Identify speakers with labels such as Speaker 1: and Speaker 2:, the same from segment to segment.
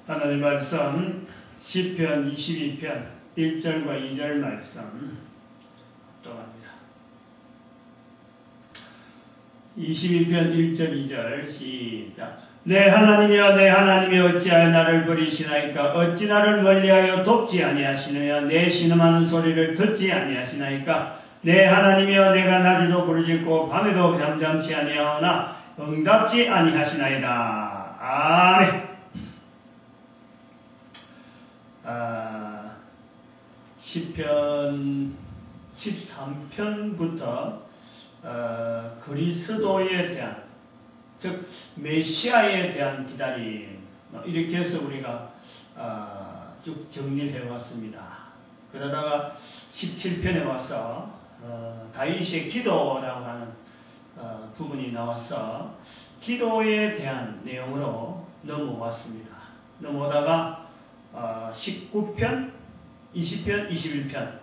Speaker 1: 하나님 말씀 시편 22편 1절과 2절 말씀 또합니다. 22편 1절 2절 시작. 내 하나님이여 내 하나님이 어찌하여 나를 버리시나이까? 어찌 나를 멀리하여 돕지 아니하시느냐? 내 신음하는 소리를 듣지 아니하시나이까? 내 하나님이여 내가 낮에도 부르짖고 밤에도 잠잠치 아니하오나 응답지 아니하시나이다. 아멘. 시편 13편부터 그리스도에 대한, 즉 메시아에 대한 기다림, 이렇게 해서 우리가 쭉 정리를 해왔습니다. 그러다가 17편에 와서 다윗의 기도라고 하는 부분이 나와서 기도에 대한 내용으로 넘어왔습니다. 넘어오다가 19편, 20편, 21편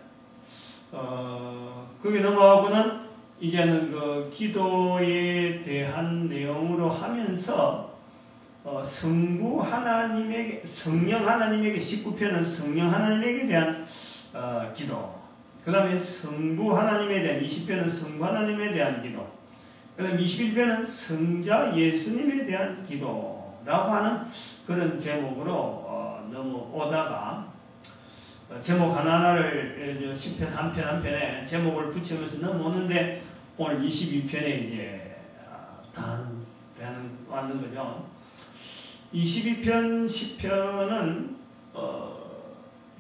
Speaker 1: 거기 넘어가고는 이제는 그 기도에 대한 내용으로 하면서 성부 하나님에게, 성령 하나님에게, 19편은 성령 하나님에게 대한 기도, 그 다음에 성부 하나님에 대한, 20편은 성부 하나님에 대한 기도, 그 다음에 21편은 성자 예수님에 대한 기도라고 하는 그런 제목으로 넘어오다가 제목 하나하나를 10편 한 편 한 편에 제목을 붙이면서 넘어오는데 오늘 22편에 이제 왔는 거죠. 22편, 10편은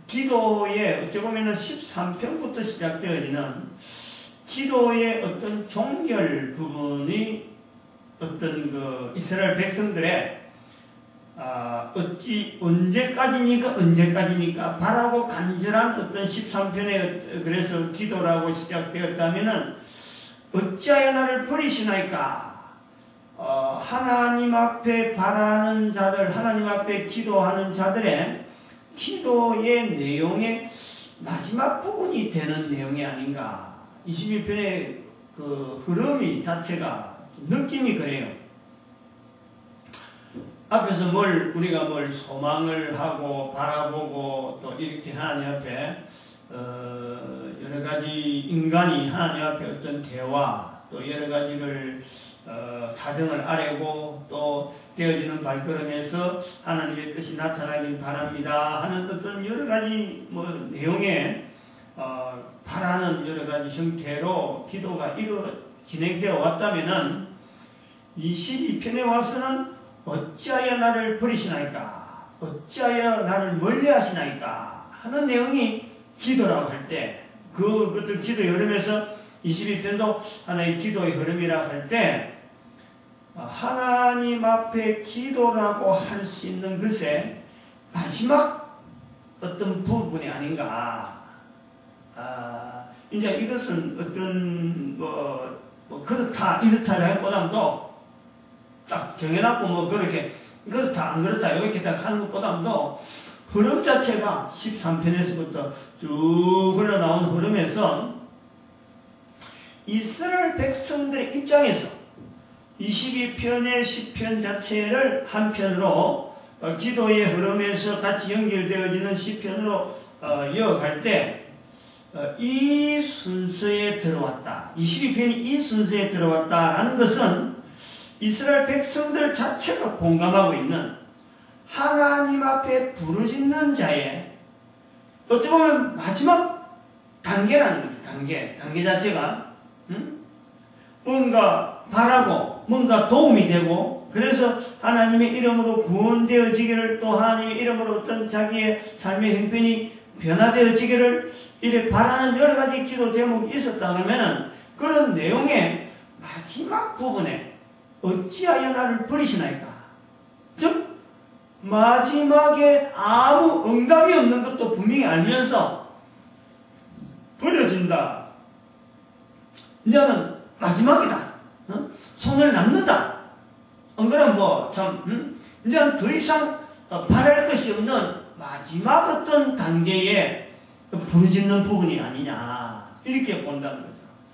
Speaker 1: 기도의 어찌 보면 13편부터 시작되어지는 기도의 어떤 종결 부분이 어떤 그 이스라엘 백성들의 어찌 언제까지니까 바라고 간절한 어떤 13편에 그래서 기도라고 시작되었다면은 어찌하여 나를 버리시나이까? 하나님 앞에 바라는 자들, 하나님 앞에 기도하는 자들의 기도의 내용의 마지막 부분이 되는 내용이 아닌가. 22편의 그 흐름이 자체가 느낌이 그래요. 앞에서 우리가 소망을 하고 바라보고 또 이렇게 하나님 앞에 여러 가지 인간이 하나님 앞에 어떤 대화 또 여러 가지를 사정을 아뢰고 또 되어지는 발걸음에서 하나님의 뜻이 나타나길 바랍니다 하는 어떤 여러 가지 내용에 바라는 여러 가지 형태로 기도가 진행되어 왔다면은 22편에 와서는 어찌하여 나를 버리시나이까? 어찌하여 나를 멀리하시나이까? 하는 내용이 기도라고 할 때, 그것도 기도의 흐름에서 22편도 하나의 기도의 흐름이라고 할 때, 하나님 앞에 기도라고 할 수 있는 것의 마지막 어떤 부분이 아닌가. 이제 이것은 어떤 그렇다 이렇다라기보다도 딱 정해놨고 그렇게 그렇다 안 그렇다 이렇게 딱 하는 것보다도 흐름 자체가 13편에서부터 쭉 흘러나온 흐름에서 이스라엘 백성들의 입장에서 22편의 10편 자체를 한편으로 기도의 흐름에서 같이 연결되어지는 10편으로 이어갈 때 이 순서에 들어왔다. 22편이 이 순서에 들어왔다라는 것은 이스라엘 백성들 자체가 공감하고 있는 하나님 앞에 부르짖는 자의 어찌 보면 마지막 단계라는 거죠. 단계 자체가 뭔가 바라고 뭔가 도움이 되고 그래서 하나님의 이름으로 구원되어지기를 또 하나님의 이름으로 어떤 자기의 삶의 형편이 변화되어지기를 이렇게 바라는 여러 가지 기도 제목이 있었다 그러면은 그런 내용의 마지막 부분에 어찌하여 나를 버리시나이까? 즉 마지막에 아무 응답이 없는 것도 분명히 알면서 버려진다. 이제는 마지막이다. 손을 놨는다. 안 그러면 이제는 더 이상 바랄 것이 없는 마지막 어떤 단계에 부르짖는 부분이 아니냐. 이렇게 본다는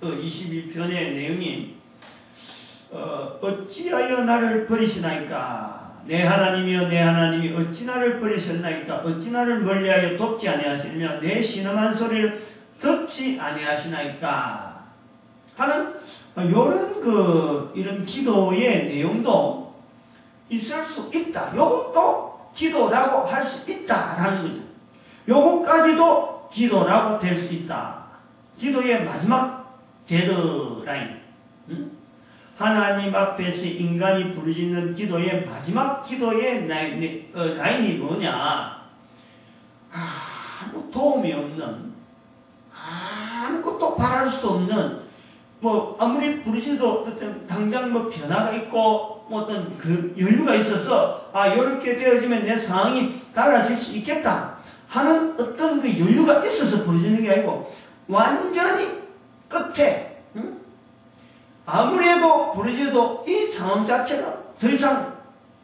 Speaker 1: 거죠. 22편의 내용이 어찌하여 나를 버리시나이까? 내 하나님이여 내 하나님이 어찌 나를 버리셨나이까 어찌 나를 멀리하여 돕지 아니하시며 내 신음한 소리를 듣지 아니하시나이까 하는 이런 기도의 내용도 있을 수 있다. 요것도 기도라고 할 수 있다라는 거죠. 요것까지도 기도라고 될 수 있다. 기도의 마지막 데드라인. 하나님 앞에서 인간이 부르짖는 기도의 마지막 기도의 라인이 뭐냐? 아무 도움이 없는, 아무것도 바랄 수도 없는, 아무리 부르짖어도 당장 변화가 있고, 어떤 그 여유가 있어서, 이렇게 되어지면 내 상황이 달라질 수 있겠다 하는 어떤 그 여유가 있어서 부르짖는 게 아니고, 완전히 끝에, 아무리 해도 부르짖어도 이 상황 자체가 더 이상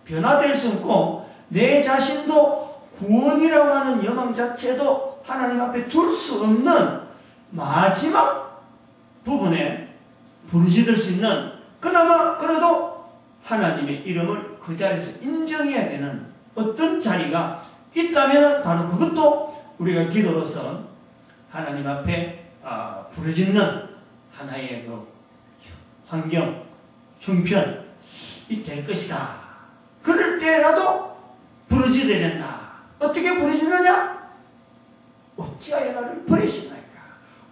Speaker 1: 변화될 수 없고 내 자신도 구원이라고 하는 영광 자체도 하나님 앞에 둘 수 없는 마지막 부분에 부르짖을 수 있는 그나마 그래도 하나님의 이름을 그 자리에서 인정해야 되는 어떤 자리가 있다면 바로 그것도 우리가 기도로서 하나님 앞에 부르짖는 하나의 그 환경, 형편이 될 것이다. 그럴 때라도 부르짖어야 된다. 어떻게 부르짖느냐? 어찌하여 나를 버리시나이까?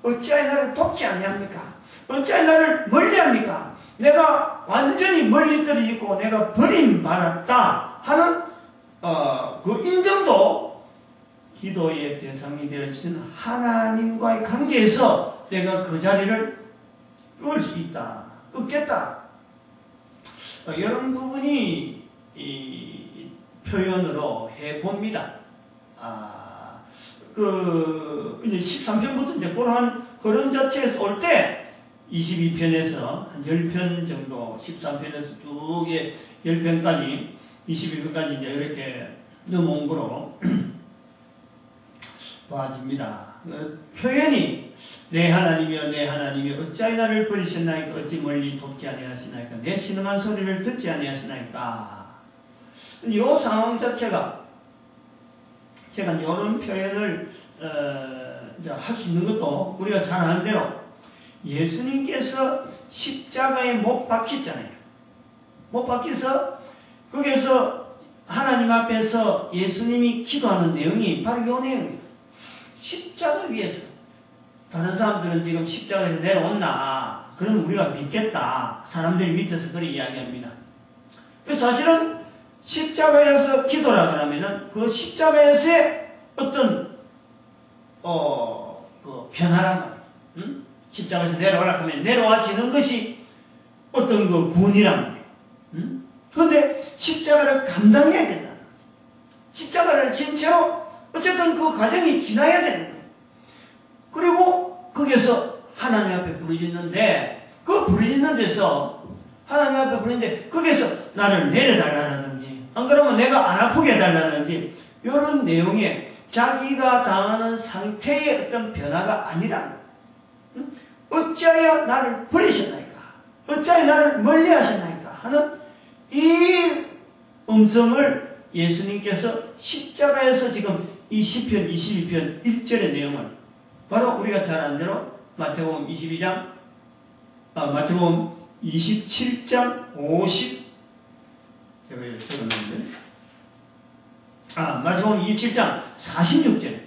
Speaker 1: 어찌하여 나를 돕지 아니합니까? 어찌하여 나를 멀리합니까? 내가 완전히 멀리 떨어지고 내가 버림받았다 하는 그 인정도 기도의 대상이 되어진 하나님과의 관계에서 내가 그 자리를 끊을 수 있다. 끊겠다. 이런 부분이 이 표현으로 해봅니다. 이제 13편부터 이제 그런 자체에서 올 때 22편에서 한 10편 정도, 13편에서 쭉 10편까지, 22편까지 이제 이렇게 넘어온 거로 봐집니다. 표현이 내 하나님이여 내 하나님이여 어찌하여 나를 버리셨나이까 어찌 멀리 돕지 아니하시나이까 내 신음한 소리를 듣지 아니하시나이까. 이 상황 자체가 제가 이런 표현을 할 수 있는 것도 우리가 잘 아는 대로 예수님께서 십자가에 못 박히잖아요. 못 박혀서 거기에서 하나님 앞에서 예수님이 기도하는 내용이 바로 이 내용입니다. 십자가 위에서 다른 사람들은 지금 십자가에서 내려온다. 그러면 우리가 믿겠다. 사람들이 밑에서 그렇게 이야기합니다. 그래서 사실은 십자가에서 기도라 그러면은 그 십자가에서의 어떤 그 변화란 말이에요. 십자가에서 내려오라 하면 내려와지는 것이 어떤 그 구원이란 말이에요. 그런데 십자가를 감당해야 된다. 십자가를 진 채로 어쨌든 그 과정이 지나야 되는 거예요. 그리고 거기에서 하나님 앞에 부르짖는데 그 부르짖는 데서 하나님 앞에 부르짖는데 거기에서 나를 내려달라든지 안 그러면 내가 안 아프게 해달라든지 이런 내용에 자기가 당하는 상태의 어떤 변화가 아니라 어찌하여 나를 버리셨나이까 어찌하여 나를 멀리하셨나이까 하는 이 음성을 예수님께서 십자가에서 지금 이 시편 22편 1절의 내용을 바로 우리가 잘 아는 대로 마태복음 27장 50 제가 적었는데 마태복음 27장 46절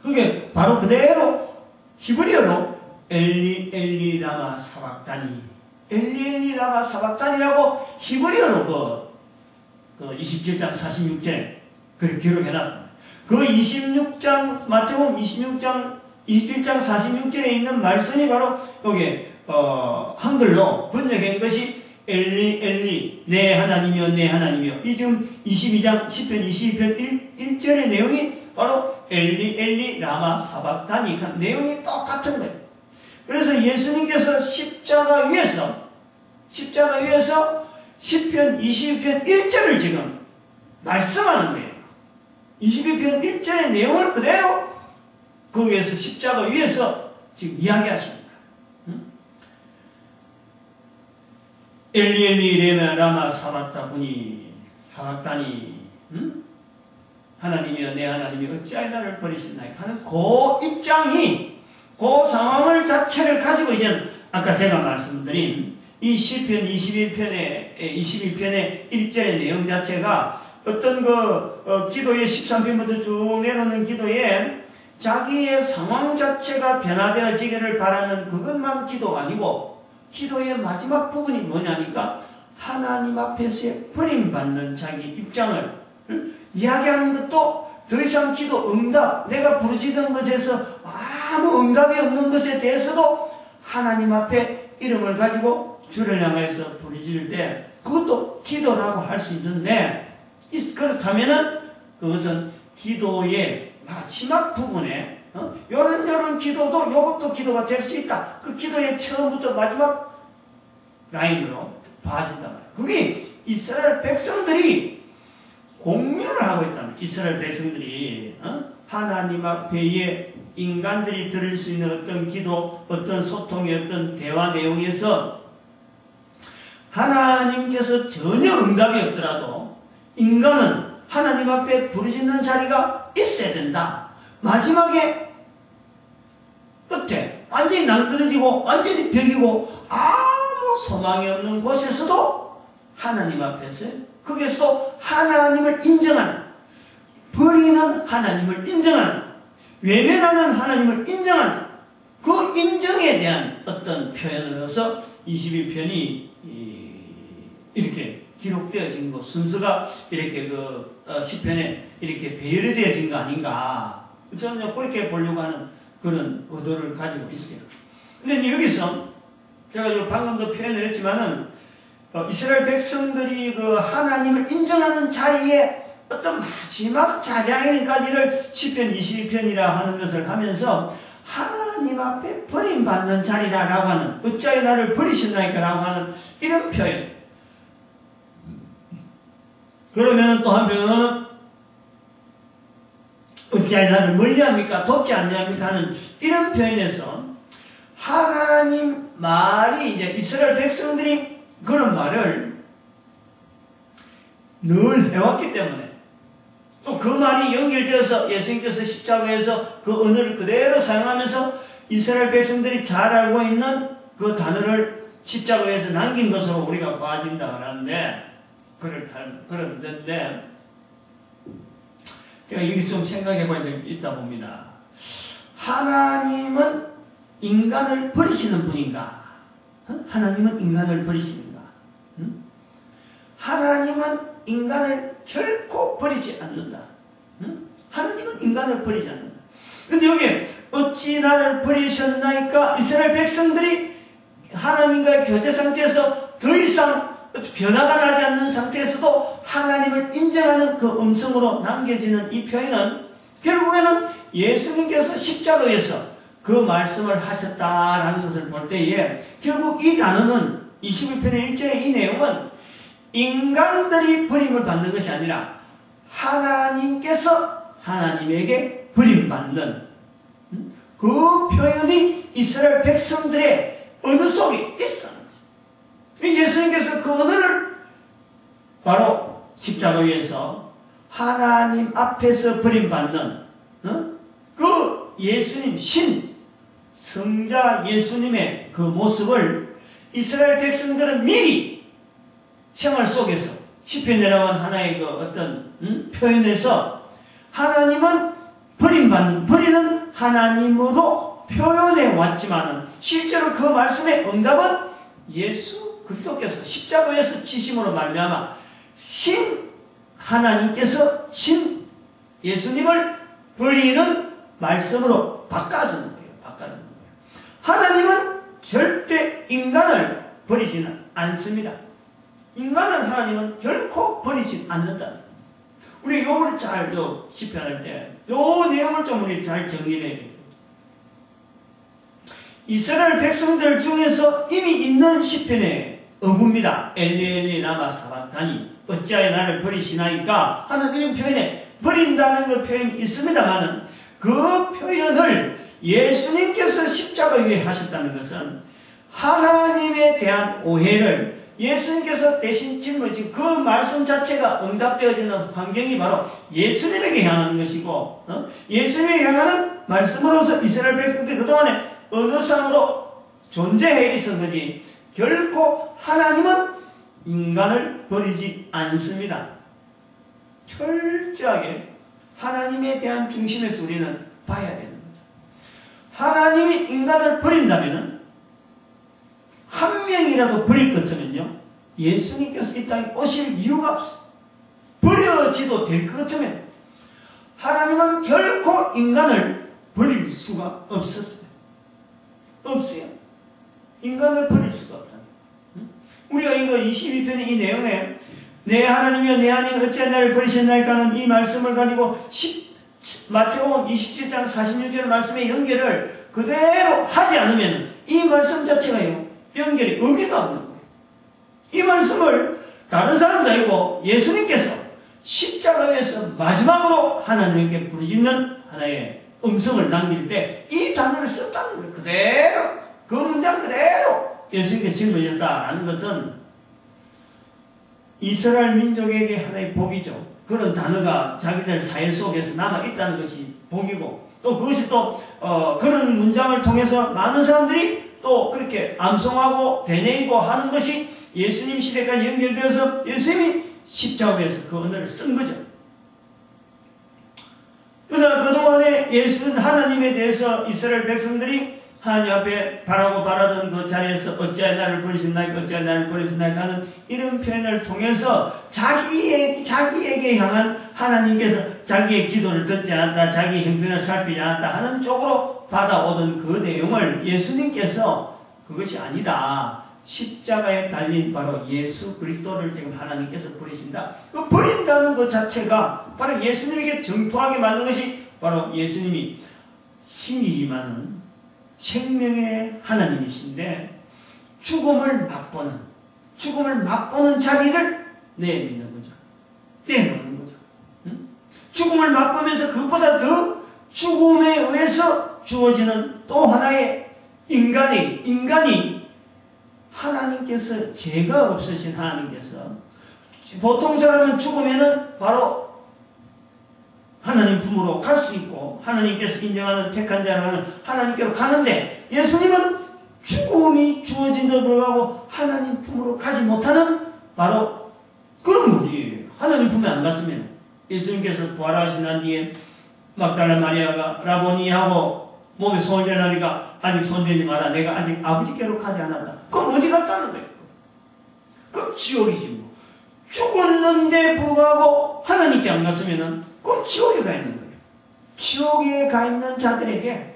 Speaker 1: 그게 바로 그대로 히브리어로 엘리 엘리 라마 사박다니 엘리 엘리 라마 사박다니라고 히브리어로 그 27장 46절에 그렇게 기록해놨다. 그 26장, 마태복음 27장 46절에 있는 말씀이 바로 여기, 한글로 번역한 것이 엘리, 엘리, 내 하나님이여, 내 하나님이여. 이 지금 22장, 10편, 22편 1절의 내용이 바로 엘리, 엘리, 라마, 사박다니. 내용이 똑같은 거예요. 그래서 예수님께서 십자가 위에서 10편, 22편 1절을 지금 말씀하는 거예요. 22편 1절의 내용을 그대로 거기에서 십자가 위에서 지금 이야기하십니다. 엘리 엘리 레마 라마 사박다구니 사악다니 하나님이여 내 하나님이 어찌하여 나를 버리셨나이까 하는 그 입장이 그 상황을 자체를 가지고 이제는 아까 제가 말씀드린 이 시편 21편의 1절의 내용 자체가 어떤 기도의 13편부터 쭉 내려오는 기도에 자기의 상황 자체가 변화되어지기를 바라는 그것만 기도가 아니고 기도의 마지막 부분이 뭐냐니까 하나님 앞에서의 버림받는 자기 입장을 이야기하는 것도 더 이상 기도 응답, 내가 부르짖은 것에서 아무 응답이 없는 것에 대해서도 하나님 앞에 이름을 가지고 주를 향해서 부르짖을 때 그것도 기도라고 할 수 있는데 그렇다면은 그것은 기도의 마지막 부분에 요런 기도도 요것도 기도가 될 수 있다. 그 기도의 처음부터 마지막 라인으로 봐진단 말이에요. 그게 이스라엘 백성들이 공유를 하고 있다는 이스라엘 백성들이 하나님 앞에 인간들이 들을 수 있는 어떤 기도, 어떤 소통의 어떤 대화 내용에서 하나님께서 전혀 응답이 없더라도 인간은 하나님 앞에 부르짖는 자리가 있어야 된다. 마지막에 끝에 완전히 낭떠러지고 완전히 벽이고 아무 소망이 없는 곳에서도 하나님 앞에서 거기에서도 하나님을 인정하는 버리는 하나님을 인정하는 외면하는 하나님을 인정하는 그 인정에 대한 어떤 표현으로서 22편이 이렇게 기록되어진 거 순서가 이렇게 시편에 이렇게 배열이 되어진 거 아닌가 저는 그렇게 보려고 하는 그런 의도를 가지고 있어요. 근데 여기서 제가 방금도 표현을 했지만은 이스라엘 백성들이 하나님을 인정하는 자리에 어떤 마지막 자리까지를 시편 22편이라 하는 것을 하면서 하나님 앞에 버림받는 자리라고 하는 어찌하여 나를 버리셨나이까 라고 하는 이런 표현. 그러면 또 한편으로는 어찌하여 나를 멀리합니까? 돕지 않냐합니까? 하는 이런 표현에서 하나님 말이 이제 이스라엘 백성들이 그런 말을 늘 해왔기 때문에 또 그 말이 연결되어서 예수님께서 십자가에서 그 언어를 그대로 사용하면서 이스라엘 백성들이 잘 알고 있는 그 단어를 십자가에서 남긴 것으로 우리가 봐진다 하는데 그런데 제가 여기 좀 생각해 봐야 있다 봅니다. 하나님은 인간을 버리시는 분인가? 하나님은 인간을 버리시는가? 하나님은 인간을 결코 버리지 않는다. 하나님은 인간을 버리지 않는다. 그런데 여기 어찌 나를 버리셨나이까? 이스라엘 백성들이 하나님과의 교제 상태에서 더 이상 변화가 나지 않는 상태에서도 하나님을 인정하는 그 음성으로 남겨지는 이 표현은 결국에는 예수님께서 십자가에서 그 말씀을 하셨다라는 것을 볼 때에 결국 이 단어는 21편의 1절의 이 내용은 인간들이 버림을 받는 것이 아니라 하나님께서 하나님에게 버림받는 그 표현이 이스라엘 백성들의 언어 속에 있었는 거죠. 예수님께서 그 언어를 바로 십자가 위에서 하나님 앞에서 버림받는 그 예수님 성자 예수님의 그 모습을 이스라엘 백성들은 미리 생활 속에서 시편에 나온 하나의 그 어떤 표현에서 하나님은 버리는 하나님으로 표현해 왔지만은 실제로 그 말씀의 응답은 예수 그리스도께서 십자가에서 지심으로 말미암아 하나님께서 예수님을 버리는 말씀으로 바꿔주는 거예요. 하나님은 절대 인간을 버리지는 않습니다. 하나님은 결코 버리지 않는다. 우리 요걸 잘 시편할 때 요 내용을 좀 우리 잘 정리해야 돼요. 이스라엘 백성들 중에서 이미 있는 시편의 어구입니다. 엘리 라마 사박다니 어찌하여 나를 버리시나이까 하는 이런 표현에 버린다는 그 표현이 있습니다만은 그 표현을 예수님께서 십자가 위에 하셨다는 것은 하나님에 대한 오해를 예수님께서 대신 짊어진 그 말씀 자체가 응답되어지는 환경이 바로 예수님에게 향하는 것이고, 예수님에게 향하는 말씀으로서 이스라엘 백성들이 그동안에 언어상으로 존재해 있었던 거지, 결코 하나님은 인간을 버리지 않습니다. 철저하게 하나님에 대한 중심에서 우리는 봐야 되는 거죠. 하나님이 인간을 버린다면 한 명이라도 버릴 것 같으면요, 예수님께서 이 땅에 오실 이유가 없어요. 버려지도 될 것 같으면 하나님은 결코 인간을 버릴 수가 없었어요. 없어요. 인간을 버릴 수가 없다. 우리가 이거 22편의 이 내용에 내 하나님이여 내 하나님 어찌하여 나를 버리셨나이까 하는 이 말씀을 가지고 마태복음 27장 46절 말씀의 연결을 그대로 하지 않으면 이 말씀 자체가요, 연결이 의미가 없는 거예요. 이 말씀을 다른 사람도 아니고 예수님께서 십자가에서 마지막으로 하나님께 부르짖는 하나의 음성을 남길 때 이 단어를 썼다는 거예요. 그대로, 그 문장 그대로 예수님께 짊어졌다라는 것은 이스라엘 민족에게 하나의 복이죠. 그런 단어가 자기들 사회 속에서 남아있다는 것이 복이고, 또 그것이 또 그런 문장을 통해서 많은 사람들이 또 그렇게 암송하고 되뇌이고 하는 것이 예수님 시대까지 연결되어서 예수님이 십자가에서 그 언어를 쓴 거죠. 그러나 그동안에 예수 하나님에 대해서 이스라엘 백성들이 하나님 앞에 바라고 바라던 그 자리에서 어찌하여 나를 버리셨나이까 어찌하여 나를 버리셨나이까 하는 이런 표현을 통해서 자기에게 향한 하나님께서 자기의 기도를 듣지 않았다, 자기의 형편을 살피지 않았다 하는 쪽으로 받아오던 그 내용을 예수님께서 그것이 아니다, 십자가에 달린 바로 예수 그리스도를 지금 하나님께서 버리신다. 그 버린다는 것 자체가 바로 예수님에게 정통하게 만든 것이 바로 예수님이 신이지만은 생명의 하나님이신데 죽음을 맛보는 자리를 내미는 거죠. 내놓는 거죠. 죽음을 맛보면서 그것보다 더 죽음에 의해서 주어지는 또 하나의 인간이 하나님께서, 죄가 없으신 하나님께서, 보통 사람은 죽으면은 바로 하나님 품으로 갈 수 있고 하나님께서 인정하는 택한 자라는 하나님께로 가는데, 예수님은 죽음이 주어진데도 불구하고 하나님 품으로 가지 못하는 바로 그런 분이에요. 하나님 품에 안 갔으면 예수님께서 부활하신 난 뒤에 막달라 마리아가 라보니 하고 몸에 손을 대라니까 아직 손대지 마라, 내가 아직 아버지께로 가지 않았다. 그럼 어디 갔다는 거예요? 그럼 지옥이지 뭐. 죽었는데 불구하고 하나님께 안 갔으면은 그럼 지옥에 가 있는 거예요. 지옥에 가 있는 자들에게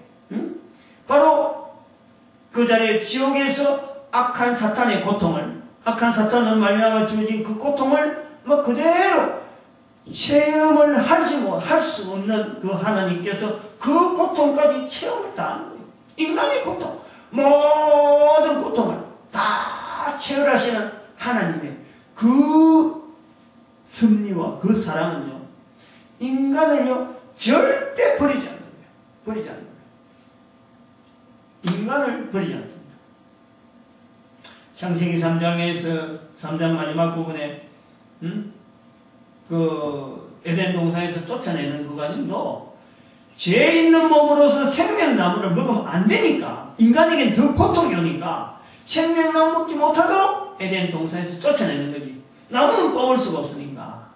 Speaker 1: 바로 그 자리에 지옥에서 악한 사탄의 고통을, 악한 사탄을 말미암아 주어진 그 고통을 뭐 그대로 체험을 할 수 없는 그 하나님께서 그 고통까지 체험을 다 하는 거예요. 인간의 고통, 모든 고통을 다 체험하시는 하나님의 그 섭리와 그 사랑은요, 인간을요 절대 버리지 않는 거예요. 버리지 않는 거예요. 인간을 버리지 않습니다. 창세기 3장에서 3장 마지막 부분에 그 에덴 동산에서 쫓아내는 그 과정도 죄 있는 몸으로서 생명나무를 먹으면 안 되니까, 인간에겐 더 고통이 오니까 생명나무 먹지 못하도록 에덴 동산에서 쫓아내는 거지. 나무는 뽑을 수가 없으니까,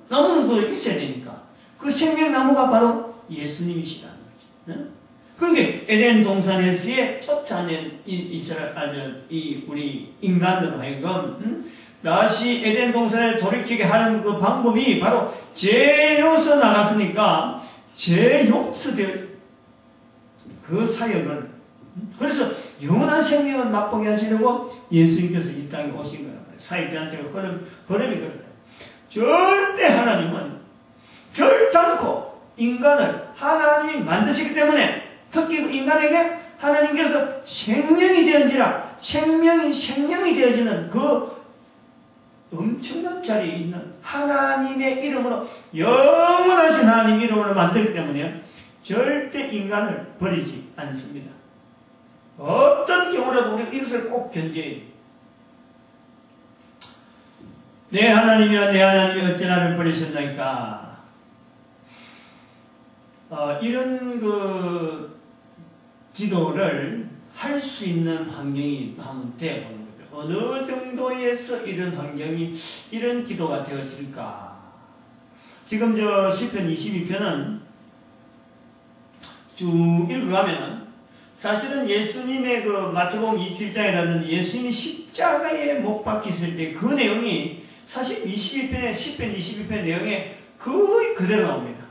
Speaker 1: 나무는 그거 있어야 되니까. 그 생명나무가 바로 예수님이시라는 거지. 그러니까 에덴 동산에서의 쫓아낸 우리 인간들 하여금 다시 에덴 동산에 돌이키게 하는 그 방법이 바로 죄로서 나갔으니까 죄 용서될 그 사역을, 그래서 영원한 생명을 맛보게 하시려고 예수님께서 이 땅에 오신 거예요. 사역 자체가 흐름이 그렇다. 절대 하나님은 결단코 인간을 하나님이 만드시기 때문에, 특히 인간에게 하나님께서 생명이 되어지라, 생명이 되어지는 그 엄청난 자리에 있는 하나님의 이름으로, 영원하신 하나님 이름으로 만들기 때문에 절대 인간을 버리지 않습니다. 어떤 경우라도 우리가 이것을 꼭 견제해야 돼요. 내 하나님이여 내 하나님이 어찌 나를 버리셨나이까. 이런 그 기도를 할 수 있는 환경이 한번 되어보는 거죠. 어느 정도에서 이런 환경이, 이런 기도가 되어질까. 지금 저 시편 22편은 쭉 읽어가면은 사실은 예수님의 그 마태복음 27장이라는 예수님이 십자가에 못 박히실 때 그 내용이 사실 22편의, 시편 22편 내용에 거의 그대로 나옵니다.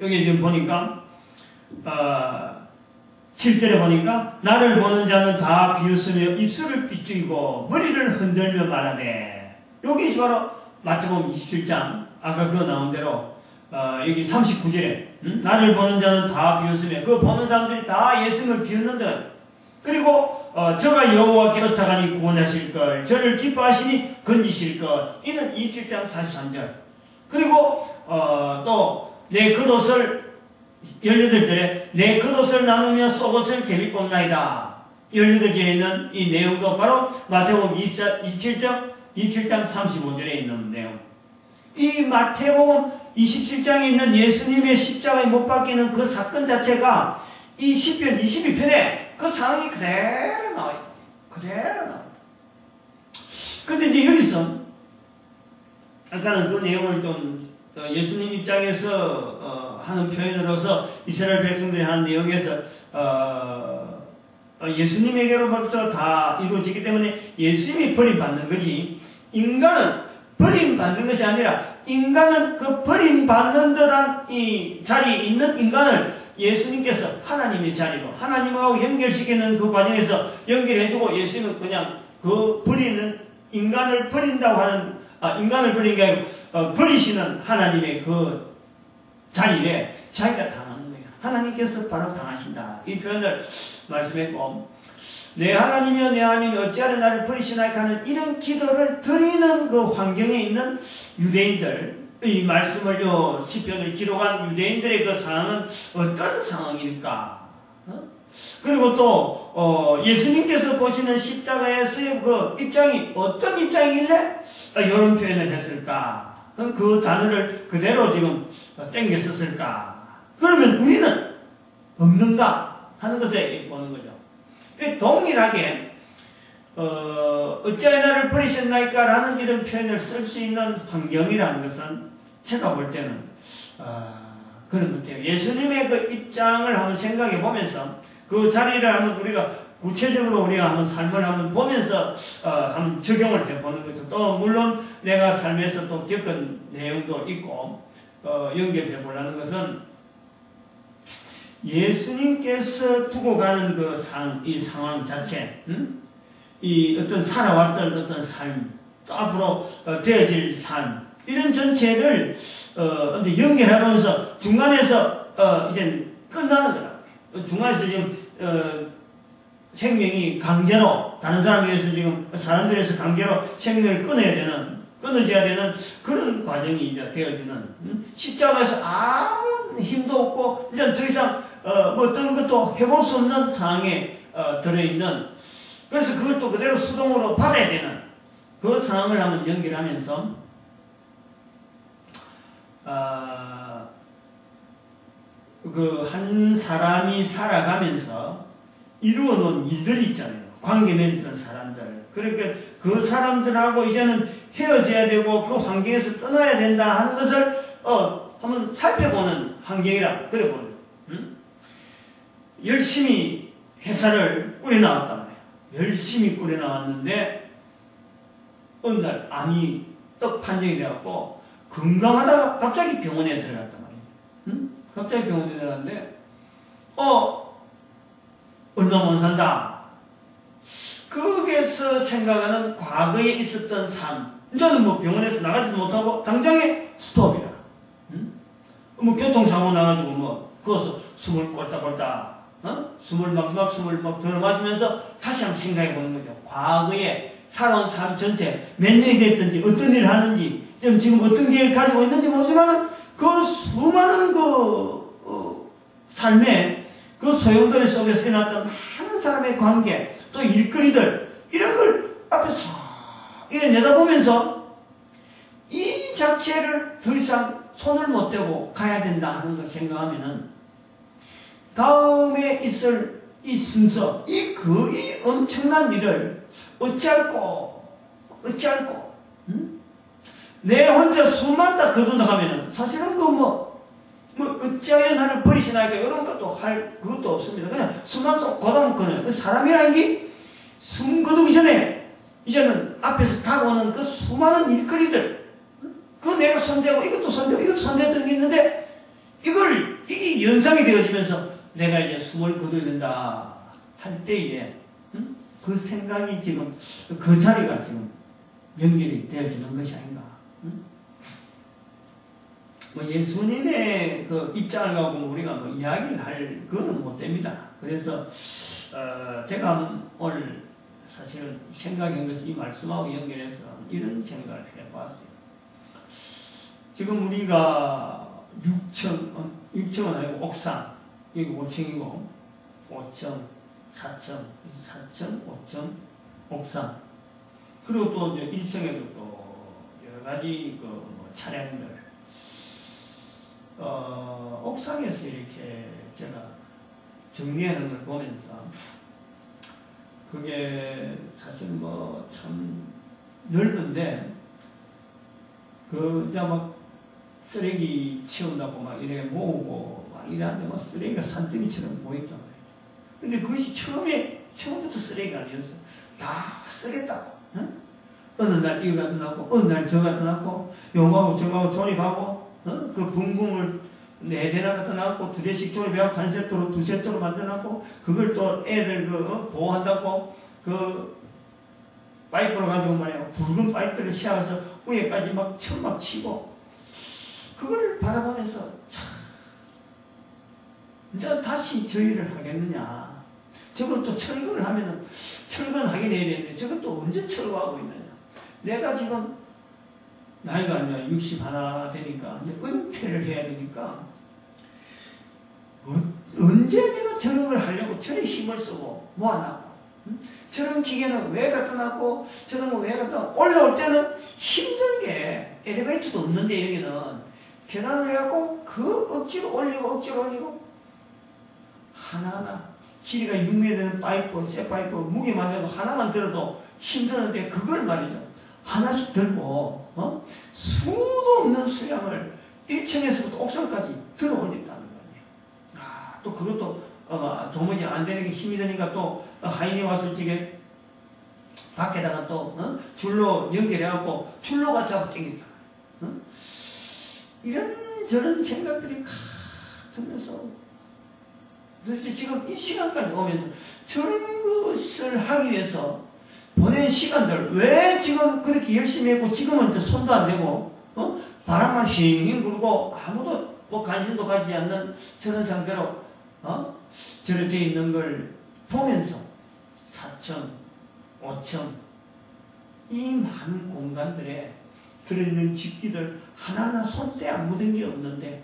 Speaker 1: 여기 지금 보니까, 7절에 보니까, 나를 보는 자는 다 비웃으며 입술을 삐죽이고 머리를 흔들며 말하네. 여기 바로 마태복음 27장, 아까 그거 나온 대로, 여기 39절에, 나를 보는 자는 다 비웃으며, 그 보는 사람들이 다 예수님을 비웃는다. 그리고, 저가 여호와께 어떡하니 구원하실 걸, 저를 기뻐하시니 건지실 것. 이는 27장 43절. 그리고, 또, 내 겉옷을 18절에 내 겉옷을 나누며 속옷을 재밌봅나이다. 18절에 있는 이 내용도 바로 마태복음 27장 35절에 있는 내용. 이 마태복음 27장에 있는 예수님의 십자가에 못 박히는 그 사건 자체가 이 시편 22편에 그 상황이 그대로 나와요. 그대로 나와요. 근데 이제 여기서 아까는 그 내용을 좀 예수님 입장에서 하는 표현으로서 이스라엘 백성들이 하는 내용에서 예수님에게로부터 다 이루어지기 때문에 예수님이 버림받는 거지, 인간은 버림받는 것이 아니라 인간은 그 버림받는 듯한 이 자리에 있는 인간을 예수님께서 하나님의 자리로 하나님하고 연결시키는 그 과정에서 연결해주고, 예수님은 그냥 그 버리는 인간을 버린다고 하는, 인간을 버린 게 아니고 버리시는 하나님의 그 자리에 자기가 당하는 거예요. 하나님께서 바로 당하신다. 이 표현을 말씀했고, 내 하나님이여 내 하나님이 어찌하여 나를 버리시나이까 하는 이런 기도를 드리는 그 환경에 있는 유대인들, 이 말씀을 시편을 기록한 유대인들의 그 상황은 어떤 상황일까? 그리고 또 예수님께서 보시는 십자가에서의 그 입장이 어떤 입장이길래 이런 표현을 했을까? 그 단어를 그대로 지금 땡겨 썼을까? 그러면 우리는 없는가 하는 것에 보는 거죠. 동일하게 어찌하여 나를 버리셨나이까 라는 이런 표현을 쓸 수 있는 환경이라는 것은 제가 볼 때는 그런 것 같아요. 예수님의 그 입장을 한번 생각해 보면서 그 자리를 한번 우리가 구체적으로 우리가 한번 삶을 한번 보면서 한번 적용을 해보는 거죠. 또 물론 내가 삶에서 또 겪은 내용도 있고 연결해 보려는 것은 예수님께서 두고 가는 그 이 상황 자체, 이 어떤 살아왔던 어떤 삶, 또 앞으로 되어질 삶, 이런 전체를 연결하면서 중간에서 이제 끝나는 거다. 중간에서 지금 생명이 강제로 다른 사람에 의해서 지금 사람들에서 강제로 생명을 끊어져야 되는 그런 과정이 이제 되어지는, 십자가에서 아무 힘도 없고 이제 더 이상 뭐 어떤 것도 해볼 수 없는 상황에 들어있는, 그래서 그것도 그대로 수동으로 받아야 되는 그 상황을 한번 연결하면서 그 한 사람이 살아가면서 이루어 놓은 일들이 있잖아요. 관계 맺었던 사람들. 그러니까 그 사람들하고 이제는 헤어져야 되고 그 환경에서 떠나야 된다 하는 것을 한번 살펴보는 환경이라 그래 보는 거예요. 열심히 회사를 꾸려나왔단 말이에요. 열심히 꾸려나왔는데 어느 날 암이 떡 판정이 되었고 건강하다가 갑자기 병원에 들어갔단 말이에요. 갑자기 병원에 들어갔는데 얼마 못 산다. 거기에서 생각하는 과거에 있었던 삶. 저는 뭐 병원에서 나가지도 못하고 당장에 스톱이라. 뭐 교통사고 나가지고 뭐 거기서 숨을 꼴딱꼴딱 숨을 막 들어 마시면서 다시 한번 생각해 보는 거죠. 과거에 살아온 삶 전체 몇 년이 됐든지 어떤 일을 하는지 지금 어떤 계획을 가지고 있는지 모르지만 그 수많은 그 삶의 그 소용돌이 속에서 일어났던 많은 사람의 관계 또 일거리들 이런 걸 앞에서 이래 내다보면서 이 자체를 더 이상 손을 못 대고 가야 된다 하는 걸 생각하면은 다음에 있을 이 순서, 이 엄청난 일을 어찌할꼬, 응? 내 혼자 숨만 딱 거둔다 하면은 사실은 어찌하여 나를 버리시나이까 이런 것도 할 그것도 없습니다. 그냥 숨만 쏙 거둬놓고는 사람이라는 게 숨 거두기 전에 이제는 앞에서 다가오는 그 수많은 일거리들, 그 내가 손대고 이것도 손대고 있는데 이게 연상이 되어지면서 내가 이제 숨을 거둬야 된다 할 때에 그 생각이 지금 그 자리가 지금 연결이 되어지는 것이 아닌가. 예수님의 그 입장을 갖고 우리가 이야기를 할 그거는 못 됩니다. 그래서 제가 오늘 사실은 생각한 것이 이 말씀하고 연결해서 이런 생각을 해봤어요. 지금 우리가 6층은 아니고 옥상, 여기 5층이고 5층, 4층, 5층, 옥상, 그리고 또 이제 1층에도 또 여러 가지 차량들, 옥상에서 이렇게 제가 정리하는 걸 보면서 그게 사실 참 넓은데 이제 막 쓰레기 치운다고 막 이렇게 모으고 막 이러는데 막 쓰레기가 산더미처럼 모였단 말이에요. 근데 그것이 처음부터 쓰레기가 아니었어요. 다 쓰겠다고. 응? 어느 날 이거 갖다 놨고 어느 날 저거 갖다 놨고 요거하고 저거하고 조립하고 그 붕붕을 4대나 갖다 놨고 2대씩 조립해서 한 세트로 2세트로 만들어놨고 그걸 또 애들 보호한다고 그 파이프로 가지고 말이야 굵은 파이프를 씌워서 위에까지 막 천막 치고 그걸 바라보면서 참 이제 다시 저희를 하겠느냐. 저걸 또 철거를 하면은 철거하게 돼야 되는데 저것도 언제 철거하고 있느냐. 내가 지금 나이가 이제 60 하나 되니까 이제 은퇴를 해야 되니까 언제 내가 저런 걸 하려고 저런 힘을 쓰고 모아놨고 저런 기계는 왜 갖다 놨고 저런 거 왜 갖다 올라올 때는 힘들게 엘리베이터도 없는데 여기는 계단을 해갖고 그 억지로 올리고 하나하나 길이가 6m 되는 파이프, 쇠 파이프 무게만 해도 하나만 들어도 힘드는데 그걸 말이죠 하나씩 들고 수도 없는 수량을 1층에서부터 옥상까지 들어 올린다는 거예요. 또 그것도 도무지 안 되는 게 힘이 드니까 또 하인이 와서 이게 밖에다가 또 줄로 연결해갖고 줄로가 잡아 당긴다. 이런저런 생각들이 들면서 도대체 지금 이 시간까지 오면서 저런 것을 하기 위해서 보낸 시간들 왜 지금 그렇게 열심히 했고 지금은 이제 손도 안 대고 바람만 휘잉 불고 아무도 관심도 가지지 않는 저런 상태로 저렇게 있는 걸 보면서 4층, 5층 이 많은 공간들에 들어있는 집기들 하나하나 손때 안 묻은 게 없는데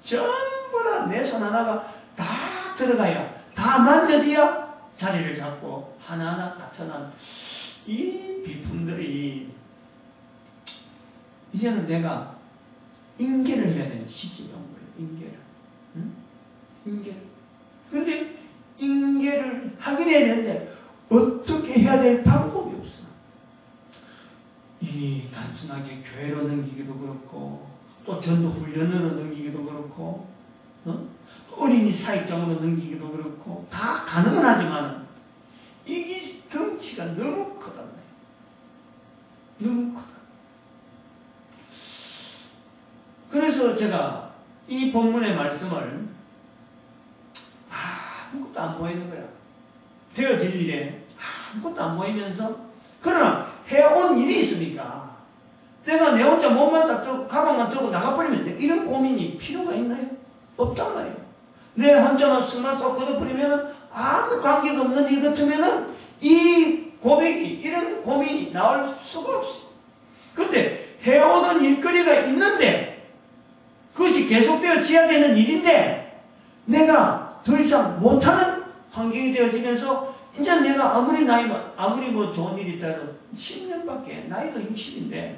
Speaker 1: 전부 다 내 손 하나가 다 들어가야 다 만져져야 자리를 잡고 하나하나 갖춰난 이 비품들이 이제는 내가 인계를 해야 되는 시점이 온 거예요. 인계를. 인계를. 근데 인계를 하긴 해야 되는데 어떻게 해야 될 방법이 없어. 이 단순하게 교회로 넘기기도 그렇고 또 전도 훈련으로 넘기기도 그렇고 어린이 사역장으로 넘기기도 그렇고 다 가능은 하지만 이게 덩치가 너무 크단 말이에요. 너무 크다. 그래서 제가 이 본문의 말씀을 아무것도 안 보이는 거야. 되어질 일에 아무것도 안 보이면서 그러나 해온 일이 있으니까 내가 내 혼자 몸만 싹 들고 가방만 들고 나가버리면 돼. 이런 고민이 필요가 있나요? 없단 말이에요. 내 혼자만 숨만 쏙 걷어버리면 아무 관계가 없는 일 같으면 이 고백이 이런 고민이 나올 수가 없어요. 근데 해오던 일거리가 있는데 그것이 계속되어져야 되는 일인데 내가 더 이상 못하는 환경이 되어지면서 이제 내가 아무리 뭐 좋은 일이 있다도 10년밖에 나이도 60인데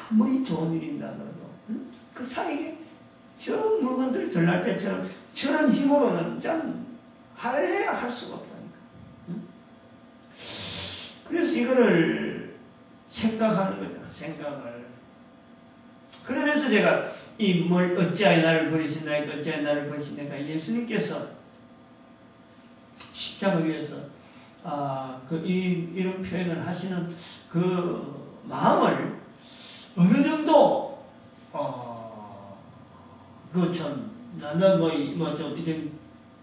Speaker 1: 아무리 좋은 일입니다. 응? 그 사이에 저 물건들이 들날 때처럼 저런 힘으로는 저는 할래야 할 수가 없다니까. 응? 그래서 이거를 생각하는 거죠. 생각을. 그러면서 제가 이 뭘 어찌하여 나를 버리신다니까 어찌하여 나를 버리신다니까 예수님께서 십자가 위에서 이런 표현을 하시는 그 마음을 어느 정도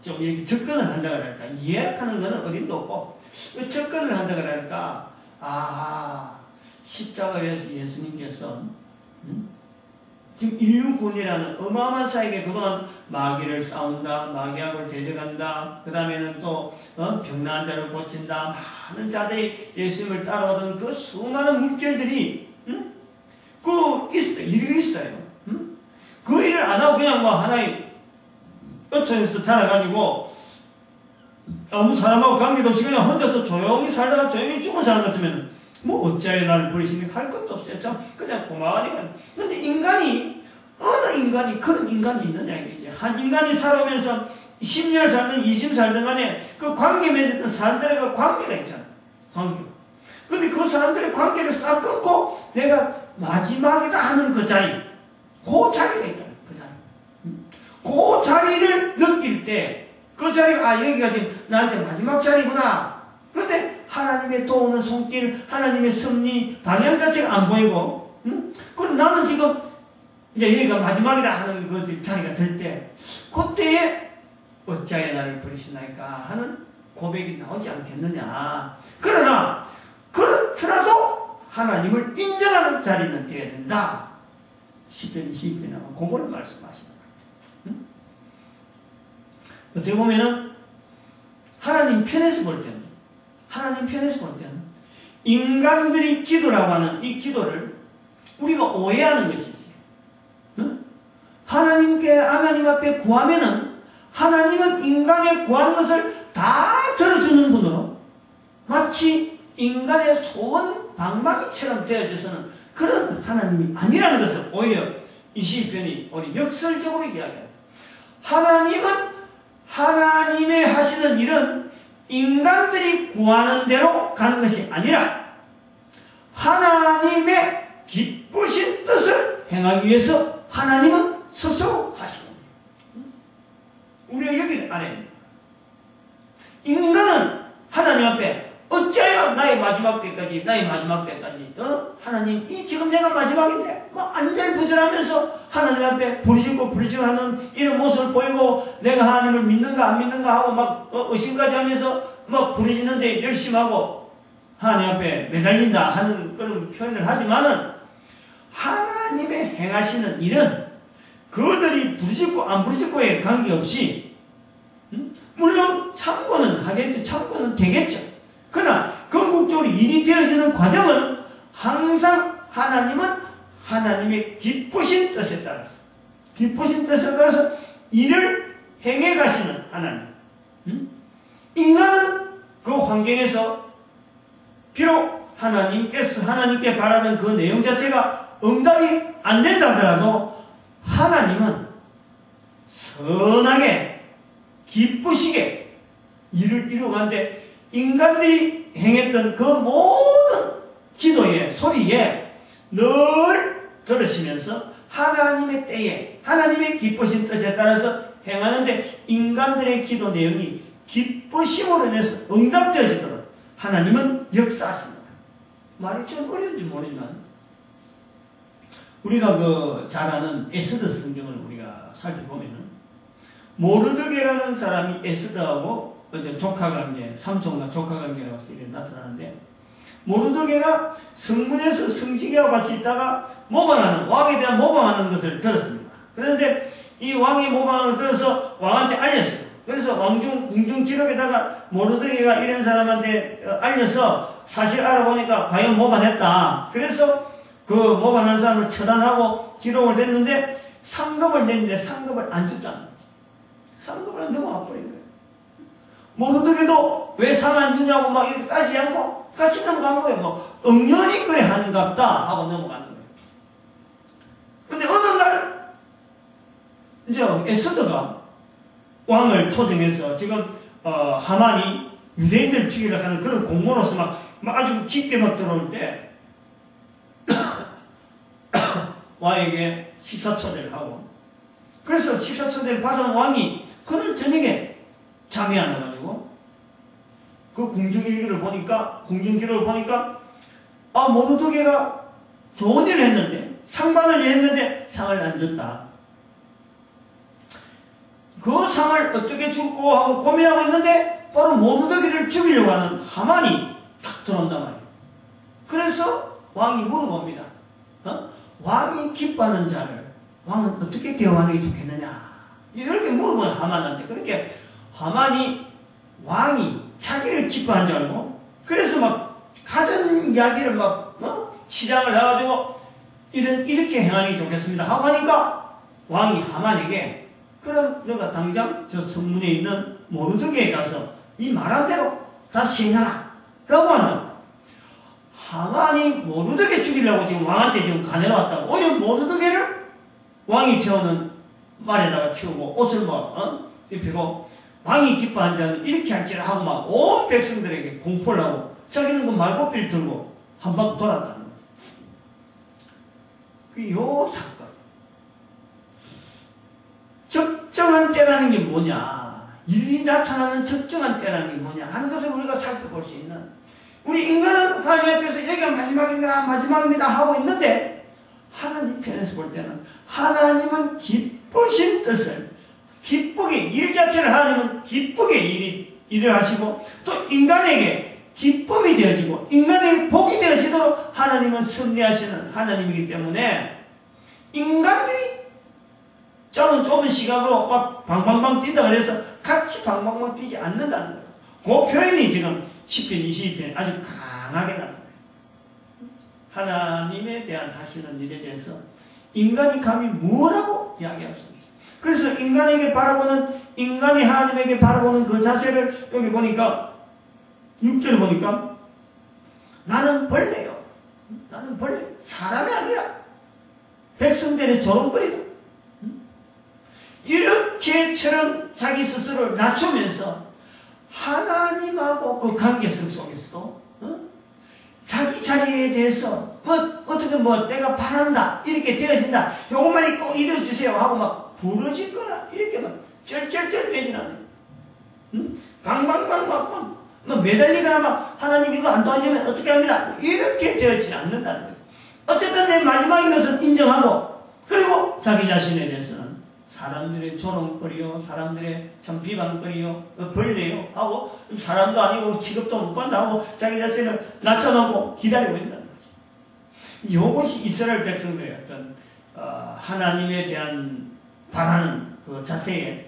Speaker 1: 좀 이렇게 접근을 한다 그럴까 이해하는 것은 어림도 없고 접근을 한다 그럴까 십자가 위에서 예수님께서 지금 인류 구원이라는 어마어마한 사역에 그동안 마귀를 싸운다, 마귀하고 대적한다, 그 다음에는 또 병나은 자를 고친다, 많은 자들이 예수님을 따라오던 그 수많은 물결들이 일이 있어요. 그 일을 안 하고 그냥 하나의 어처에서 자라가지고 아무 사람하고 관계도 없이 그냥 혼자서 조용히 살다가 조용히 죽은 사람 같으면 어찌하여 나를 버리시니까 할 것도 없어요. 참 그냥 고마워하니까. 근데 인간이 어느 인간이 그런 인간이 있느냐 이게 한 인간이 살아오면서 10년 살든 20년 살든 간에 그 관계 맺었던 사람들의 그 관계가 있잖아. 관계. 근데 그 사람들의 관계를 싹 끊고 내가 마지막이다 하는 그 자리, 그 자리가 있다. 그 자리. 그 자리를 느낄 때 그 자리가 여기가 지금 나한테 마지막 자리구나. 근데 하나님의 도우는 손길, 하나님의 섭리, 방향 자체가 안 보이고, 그럼 나는 지금 이제 여기가 마지막이라 하는 것이 자리가 들 때, 그때에 어찌하여 나를 버리시나이까 하는 고백이 나오지 않겠느냐. 그러나 그렇더라도 하나님을 인정하는 자리는 되어야 된다. 10편, 20편에 나오면 그걸 말씀하시는 거예요. 어떻게 보면은 하나님 편에서 볼 때는 인간들이 기도라고 하는 이 기도를 우리가 오해하는 것이 있어요. 하나님 앞에 구하면은 하나님은 인간의 구하는 것을 다 들어주는 분으로 마치 인간의 소원 방망이처럼 되어져서는 그런 하나님이 아니라는 것을 오히려 이 시편이 우리 역설적으로 이야기해요. 하나님은 하나님의 하시는 일은 인간들이 구하는 대로 가는 것이 아니라 하나님의 기쁘신 뜻을 행하기 위해서 하나님은 스스로 하시는 거예요. 우리가 여기 안에 인간은 하나님 앞에 어찌하여 나의 마지막 때까지 하나님 지금 내가 마지막인데 안절부절하면서 하나님 앞에 부르짖고 하는 이런 모습을 보이고 내가 하나님을 믿는가 안 믿는가 하고 의심까지 하면서 부르짖는데 열심히 하고 하나님 앞에 매달린다 하는 그런 표현을 하지만은 하나님의 행하시는 일은 그들이 부르짖고 안 부르짖고에 관계없이 물론 참고는 하겠죠. 참고는 되겠죠. 그러나 궁극적으로 일이 되어지는 과정은 항상 하나님은 하나님의 기쁘신 뜻에 따라서 일을 행해 가시는 하나님. 인간은 그 환경에서 비록 하나님께 바라는 그 내용 자체가 응답이 안 된다 하더라도 하나님은 선하게 기쁘시게 일을 이루어가는데 인간들이 행했던 그 모든 기도의 소리에 늘 들으시면서 하나님의 때에 하나님의 기쁘신 뜻에 따라서 행하는데 인간들의 기도 내용이 기쁘심으로 인해서 응답되어지도록 하나님은 역사하십니다. 말이 좀 어려운지 모르지만 우리가 잘 아는 에스더 성경을 우리가 살펴보면은 모르드게라는 사람이 에스더하고 조카관계, 삼촌과 조카관계라고 이렇게 나타나는데 모르드게가 성문에서 성지기와 같이 있다가 왕에 대한 모방하는 것을 들었습니다. 그런데 이 왕이 모방을 들어서 왕한테 알렸어요. 그래서 궁중 기록에다가 모르드게가 이런 사람한테 알려서 사실 알아보니까 과연 모방했다. 그래서 그 모방한 사람을 처단하고 기록을 냈는데 상급을 냈는데 상급을 안 줬다는 거지. 상급을 넘어가 버린 거예요. 모르드게도 왜 상 안 주냐고 이렇게 따지지 않고 같이 넘어간 거예요. 응연히 그래 하는갑다 하고 넘어가는 거예요. 이제 에스더가 왕을 초청해서 지금 하만이 유대인들 죽이려고 하는 그런 공모로서 막 아주 깊게 막 들어올 때 왕에게 식사 초대를 하고, 그래서 식사 초대를 받은 왕이 그날 저녁에 잠이 안 와가지고 그 궁중기록을 보니까 모르드게가 좋은 일을 했는데, 상 받을 일 했는데 상을 안 줬다. 그 상을 어떻게 줄고 하고 고민하고 있는데 바로 모르드게를 죽이려고 하는 하만이 탁 들어온단 말이에요. 그래서 왕이 물어봅니다. 왕이 기뻐하는 자를 왕은 어떻게 대우하는 게 좋겠느냐, 이렇게 물어보는 하만한테. 그렇게 하만이 왕이 자기를 기뻐한 줄 알고, 그래서 막 가진 이야기를 막 시장을 해가지고 이렇게 행하는 게 좋겠습니다 하고 하니까 왕이 하만에게, 그럼 너가 당장 저 성문에 있는 모르드게에 가서 이 말한 대로 다 시행하라 라고 한다. 하만이 모르드게 죽이려고 지금 왕한테 지금 가내놨다고. 오히려 모르드게를 왕이 태우는 말에다가 태우고 옷을 입히고, 왕이 기뻐한 자는 이렇게 할지라 하고 막 온 백성들에게 공포를 하고 자기는 그 말고삐를 들고 한 바퀴 돌았다는 거죠. 요 사건. 적정한 때라는 게 뭐냐, 일이 나타나는 적정한 때라는 게 뭐냐 하는 것을 우리가 살펴볼 수 있는, 우리 인간은 하나님 앞에서 여기가 마지막입니다 하고 있는데, 하나님 편에서 볼 때는 하나님은 기쁘신 뜻을, 기쁘게, 일 자체를 하나님은 기쁘게 일을 하시고, 또 인간에게 기쁨이 되어지고 인간에게 복이 되어지도록 하나님은 섭리하시는 하나님이기 때문에, 인간들이 좁은 시각으로 막 방방방 뛴다 그래서 같이 방방방 뛰지 않는다는 거예요. 그 표현이 지금 10편, 22편 아주 강하게 나타나요. 하나님에 대한 하시는 일에 대해서 인간이 감히 뭐라고 이야기할 수 없어요. 그래서 인간이 하나님에게 바라보는 그 자세를 여기 보니까 6절을 보니까 나는 벌레요. 나는 벌레. 사람이 아니라 백성들의 조롱거리다. 이렇게처럼 자기 스스로를 낮추면서 하나님하고 그 관계성 속에서도 자기 자리에 대해서 내가 바란다, 이렇게 되어진다, 요것만이 꼭 이루어주세요 하고 막 부러지거나 이렇게 막 쩔쩔쩔 매진 않아요. 방방방방 매달리거나 막 하나님 이거 안 도와주면 어떻게 합니다, 이렇게 되어지지 않는다는 거죠. 어쨌든 내 마지막인 것은 인정하고, 그리고 자기 자신에 대해서는 사람들의 조롱거리요, 사람들의 참 비방거리요, 벌레요 하고, 사람도 아니고 취급도 못 받는다 하고 자기 자신을 낮춰놓고 기다리고 있다는 거죠. 이것이 이스라엘 백성들의 어떤 하나님에 대한 바라는 그 자세에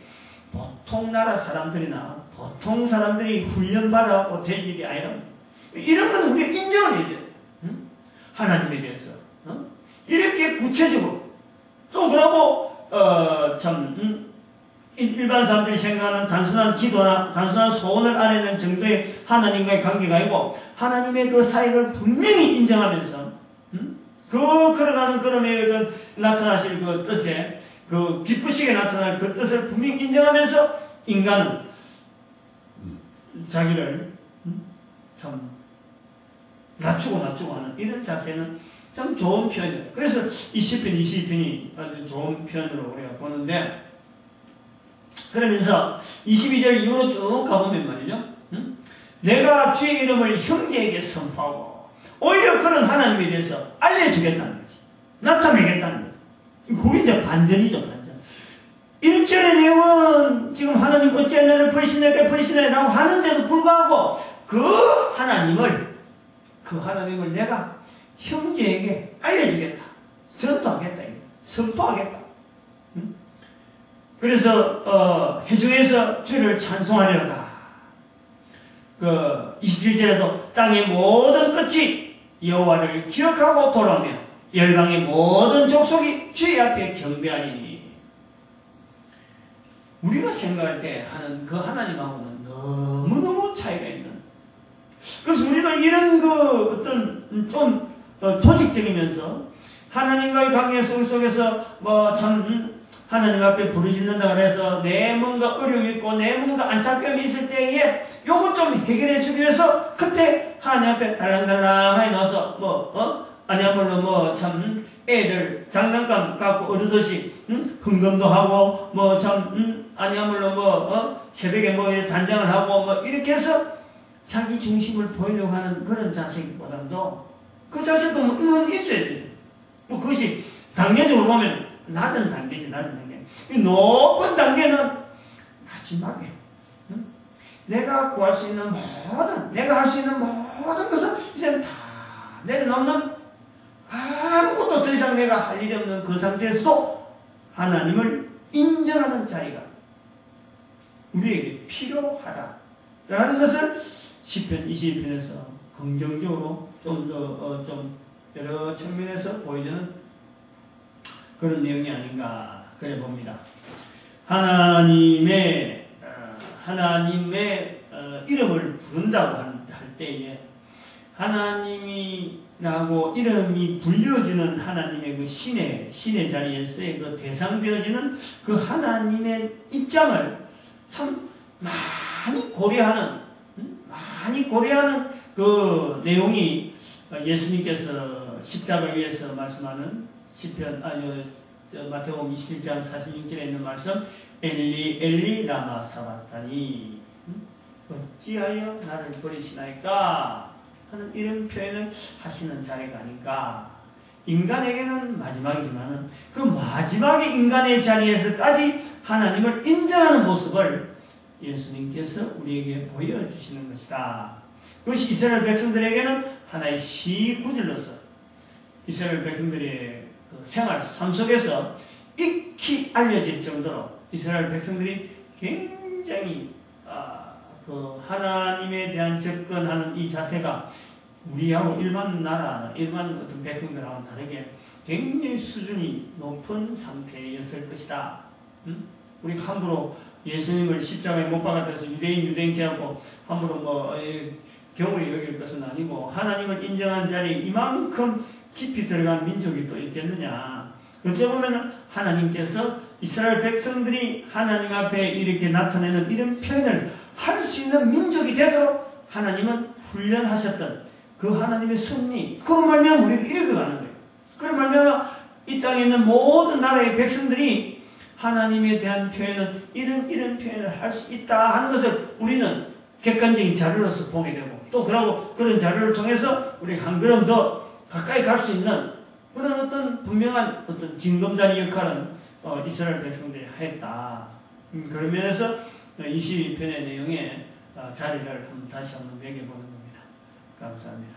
Speaker 1: 보통 나라 사람들이나 보통 사람들이 훈련받아갖고 될 일이 아니라, 이런 건 우리가 인정을 해줘야 돼. 하나님에 대해서 이렇게 구체적으로. 또 그러고 일반 사람들이 생각하는 단순한 기도나 단순한 소원을 아뢰는 정도의 하나님과의 관계가 아니고, 하나님의 그 사역을 분명히 인정하면서 그 걸어가는 걸음에 나타나실 그 뜻에, 그 기쁘시게 나타날 그 뜻을 분명히 인정하면서 인간은 자기를 참 낮추고 하는 이런 자세는 참 좋은 표현이에요. 그래서 20편, 22편이 아주 좋은 표현으로 우리가 보는데, 그러면서 22절 이후로 쭉 가보면 말이죠. 내가 주의 이름을 형제에게 선포하고, 오히려 그런 하나님에 대해서 알려주겠다는 거지. 나타내겠다는 거지. 그게 이제 반전이죠, 반전. 1절의 내용은 지금 하나님 어찌 나를 버리시네 라고 하는데도 불구하고, 그 하나님을 내가 형제에게 알려주겠다. 전도하겠다. 선포하겠다. 그래서 회중에서 주를 찬송하려다. 그 27절에도 땅의 모든 끝이 여호와를 기억하고 돌아오며 열방의 모든 족속이 주의 앞에 경배하리니. 우리가 생각할 때 하는 그 하나님하고는 너무너무 차이가 있는. 그래서 우리는 이런 그 어떤 좀 조직적이면서 하나님과의 관계 속에서 하나님 앞에 부르짖는다 그래서 내 뭔가 어려움이 있고 내 뭔가 안타까움이 있을 때에 요것 좀 해결해 주기 위해서 그때 하나님 앞에 달랑달랑하게 나와서 아니야말로 참 애들 장난감 갖고 어르듯이 흥금도 하고 아니야말로 새벽에 이렇게 단장을 하고 이렇게 해서 자기 중심을 보이려고 하는 그런 자세보다도 그 자세도 의문이 있어야 돼요. 그것이 단계적으로 보면 낮은 단계지, 낮은 단계. 이 높은 단계는 마지막에 내가 구할 수 있는 내가 할 수 있는 모든 것을 이제는 다 내려놓는 아무것도 더 이상 내가 할 일이 없는 그 상태에서도 하나님을 인정하는 자리가 우리에게 필요하다라는 것을 시편 22편에서 긍정적으로 좀 여러 측면에서 보여주는 그런 내용이 아닌가 그래 봅니다. 하나님의 이름을 부른다고 할 때에 하나님이라고 이름이 불려지는 하나님의 그 신의 자리에서의 그 대상되어지는 그 하나님의 입장을 참 많이 고려하는 그 내용이 예수님께서 십자가를 위해서 말씀하는 마태복음 21장 46절에 있는 말씀 엘리 엘리 라마 사바타니 어찌하여 나를 버리시나이까 하는 이런 표현을 하시는 자리가 아닌가. 인간에게는 마지막이지만 그 마지막의 인간의 자리에서까지 하나님을 인정하는 모습을 예수님께서 우리에게 보여주시는 것이다. 그것이 이스라엘 백성들에게는 하나의 시구절로서 이스라엘 백성들의 그 생활, 삶 속에서 익히 알려질 정도로 이스라엘 백성들이 굉장히 그 하나님에 대한 접근하는 이 자세가 우리하고 일반 어떤 백성들하고는 다르게 굉장히 수준이 높은 상태였을 것이다. 우리가 함부로 예수님을 십자가에 못 박아서 유대인케하고 함부로 경우에 여길 것은 아니고 하나님을 인정한 자리에 이만큼 깊이 들어간 민족이 또 있겠느냐. 어쩌보면 하나님께서 이스라엘 백성들이 하나님 앞에 이렇게 나타내는 이런 표현을 할 수 있는 민족이 되도록 하나님은 훈련하셨던 그 하나님의 섭리, 그로 말미암아 우리가 이렇게 가는 거예요. 그로 말미암아 이 땅에 있는 모든 나라의 백성들이 하나님에 대한 표현은 이런 표현을 할 수 있다 하는 것을 우리는 객관적인 자료로서 보게 되고 또 그런 자료를 통해서 우리가 한 걸음 더 가까이 갈 수 있는 그런 어떤 분명한 어떤 징검다리 역할은 이스라엘 백성들이 했다. 그런 면에서 22편의 내용에 자리를 다시 한번 매겨보는 겁니다. 감사합니다.